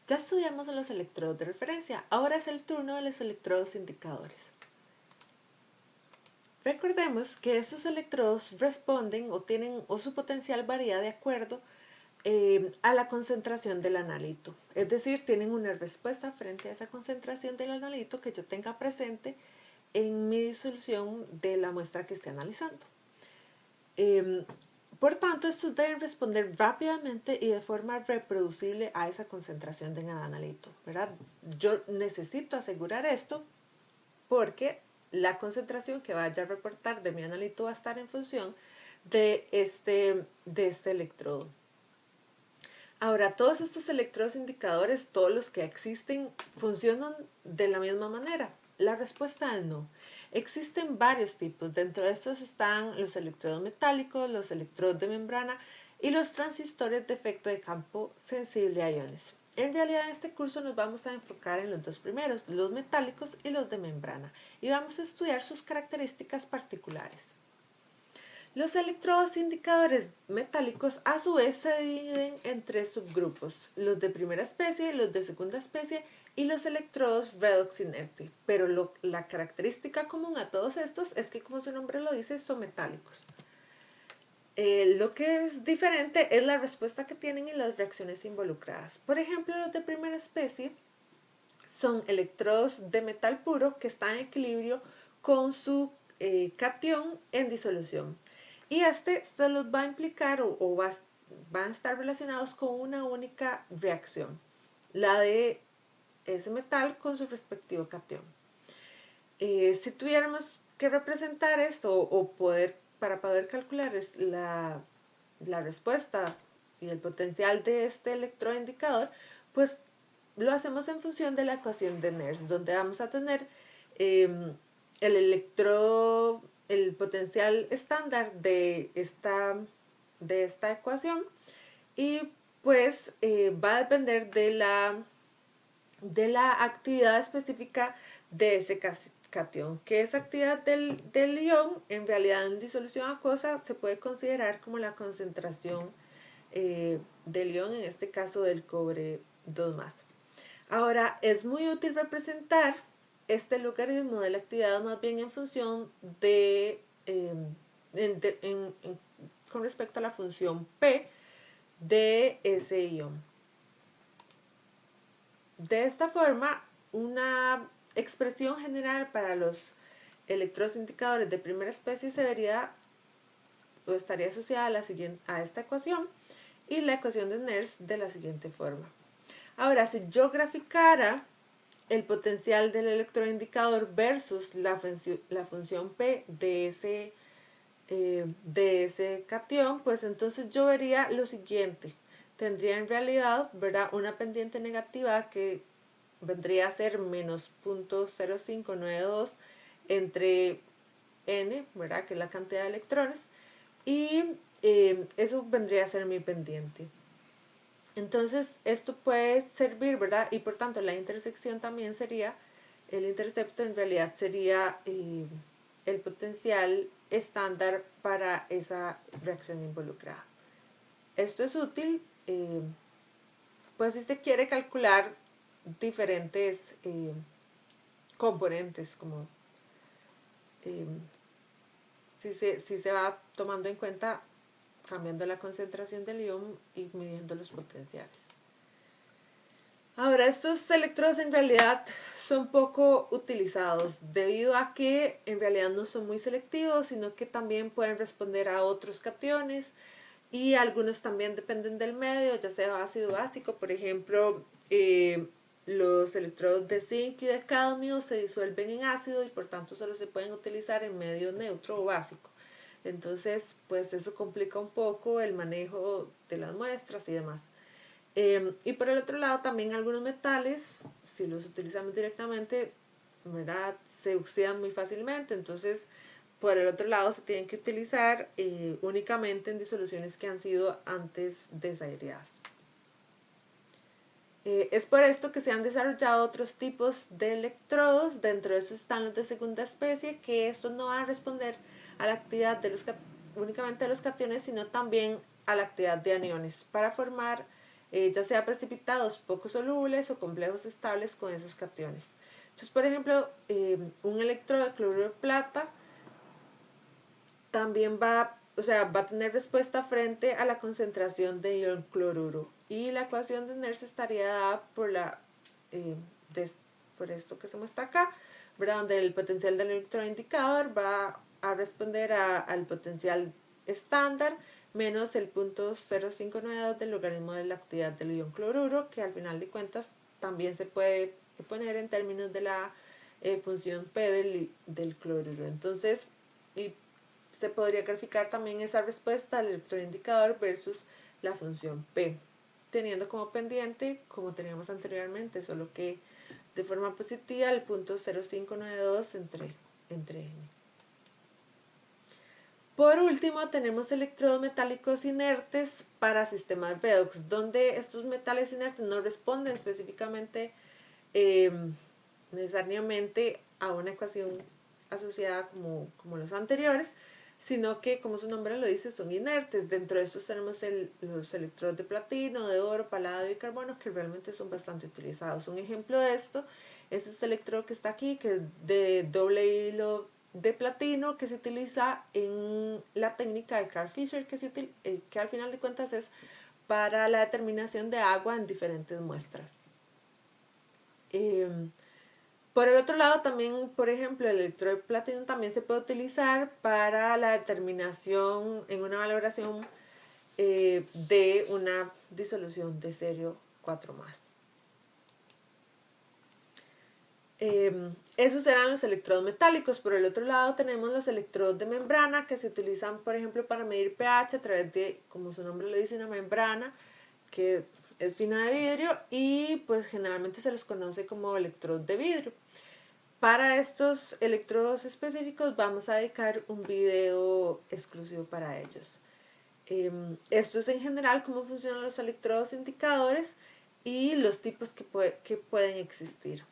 Ya estudiamos los electrodos de referencia, ahora es el turno de los electrodos indicadores. Recordemos que estos electrodos responden o su potencial varía de acuerdo a la concentración del analito. Es decir, tienen una respuesta frente a esa concentración del analito que yo tenga presente en mi disolución de la muestra que esté analizando. Por tanto, estos deben responder rápidamente y de forma reproducible a esa concentración del analito, ¿verdad? Yo necesito asegurar esto porque la concentración que vaya a reportar de mi analito va a estar en función de este electrodo. Ahora, todos estos electrodos indicadores, todos los que existen, funcionan de la misma manera. La respuesta es no. Existen varios tipos. Dentro de estos están los electrodos metálicos, los electrodos de membrana y los transistores de efecto de campo sensible a iones. En realidad en este curso nos vamos a enfocar en los dos primeros, los metálicos y los de membrana, y vamos a estudiar sus características particulares. Los electrodos indicadores metálicos a su vez se dividen en tres subgrupos, los de primera especie, los de segunda especie y los electrodos redox inerte. Pero la característica común a todos estos es que, como su nombre lo dice, son metálicos. Lo que es diferente es la respuesta que tienen en las reacciones involucradas. Por ejemplo, los de primera especie son electrodos de metal puro que están en equilibrio con su catión en disolución. Y este se los va a implicar van a estar relacionados con una única reacción, la de ese metal con su respectivo catión. Si tuviéramos que representar esto para poder calcular la respuesta y el potencial de este electroindicador, pues lo hacemos en función de la ecuación de Nernst, donde vamos a tener el el potencial estándar de esta ecuación, y pues va a depender de la actividad específica de ese catión, que esa actividad del ion en realidad en disolución acuosa se puede considerar como la concentración del ion, en este caso del cobre 2+. Ahora, es muy útil representar este logaritmo de la actividad más bien en función con respecto a la función P de ese ion. De esta forma, una expresión general para los electrodos indicadores de primera especie se vería o estaría asociada a esta ecuación y la ecuación de Nernst de la siguiente forma. Ahora, si yo graficara el potencial del electroindicador versus la función P de ese catión, pues entonces yo vería lo siguiente. Tendría en realidad, ¿verdad?, una pendiente negativa que vendría a ser menos 0.0592 entre n, ¿verdad?, que es la cantidad de electrones, y eso vendría a ser mi pendiente. Entonces, esto puede servir, ¿verdad? Y por tanto, la intersección también sería, el intercepto en realidad sería el potencial estándar para esa reacción involucrada. Esto es útil, pues si se quiere calcular diferentes componentes, como si se va tomando en cuenta cambiando la concentración del ion y midiendo los potenciales. Ahora, estos electrodos en realidad son poco utilizados debido a que en realidad no son muy selectivos, sino que también pueden responder a otros cationes, y algunos también dependen del medio, ya sea ácido o básico. Por ejemplo, los electrodos de zinc y de cadmio se disuelven en ácido y por tanto solo se pueden utilizar en medio neutro o básico. Entonces, pues eso complica un poco el manejo de las muestras y demás. Y por el otro lado, también algunos metales, si los utilizamos directamente, ¿verdad?, se oxidan muy fácilmente. Entonces, por el otro lado, se tienen que utilizar únicamente en disoluciones que han sido antes desaireadas. Es por esto que se han desarrollado otros tipos de electrodos. Dentro de eso están los de segunda especie, que estos no van a responder a la actividad únicamente de los cationes, sino también a la actividad de aniones, para formar ya sea precipitados poco solubles o complejos estables con esos cationes. Entonces, por ejemplo, un electrodo de cloruro de plata también va a tener respuesta frente a la concentración de ion cloruro. Y la ecuación de Nernst estaría dada eh, por esto que se muestra acá, ¿verdad? Donde el potencial del electrodo indicador va a responder al potencial estándar menos el 0.0592 del logaritmo de la actividad del ion cloruro, que al final de cuentas también se puede poner en términos de la función P del cloruro. Entonces, y se podría graficar también esa respuesta al electroindicador versus la función P, teniendo como pendiente, como teníamos anteriormente, solo que de forma positiva el punto 0.592 entre n. Por último, tenemos electrodos metálicos inertes para sistemas redox, donde estos metales inertes no responden específicamente necesariamente a una ecuación asociada como los anteriores, sino que, como su nombre lo dice, son inertes. Dentro de estos tenemos los electrodos de platino, de oro, paladio y carbono, que realmente son bastante utilizados. Un ejemplo de esto es este electrodo que está aquí, que es de doble hilo de platino, que se utiliza en la técnica de Carl Fisher, que al final de cuentas es para la determinación de agua en diferentes muestras. Por el otro lado, también, por ejemplo, el electrodo de platino también se puede utilizar para la determinación en una valoración de una disolución de serio 4+. Esos eran los electrodos metálicos. Por el otro lado tenemos los electrodos de membrana que se utilizan, por ejemplo, para medir pH a través de, como su nombre lo dice, una membrana que es fina de vidrio y pues generalmente se los conoce como electrodos de vidrio. Para estos electrodos específicos vamos a dedicar un video exclusivo para ellos. Esto es en general cómo funcionan los electrodos indicadores y los tipos que pueden existir.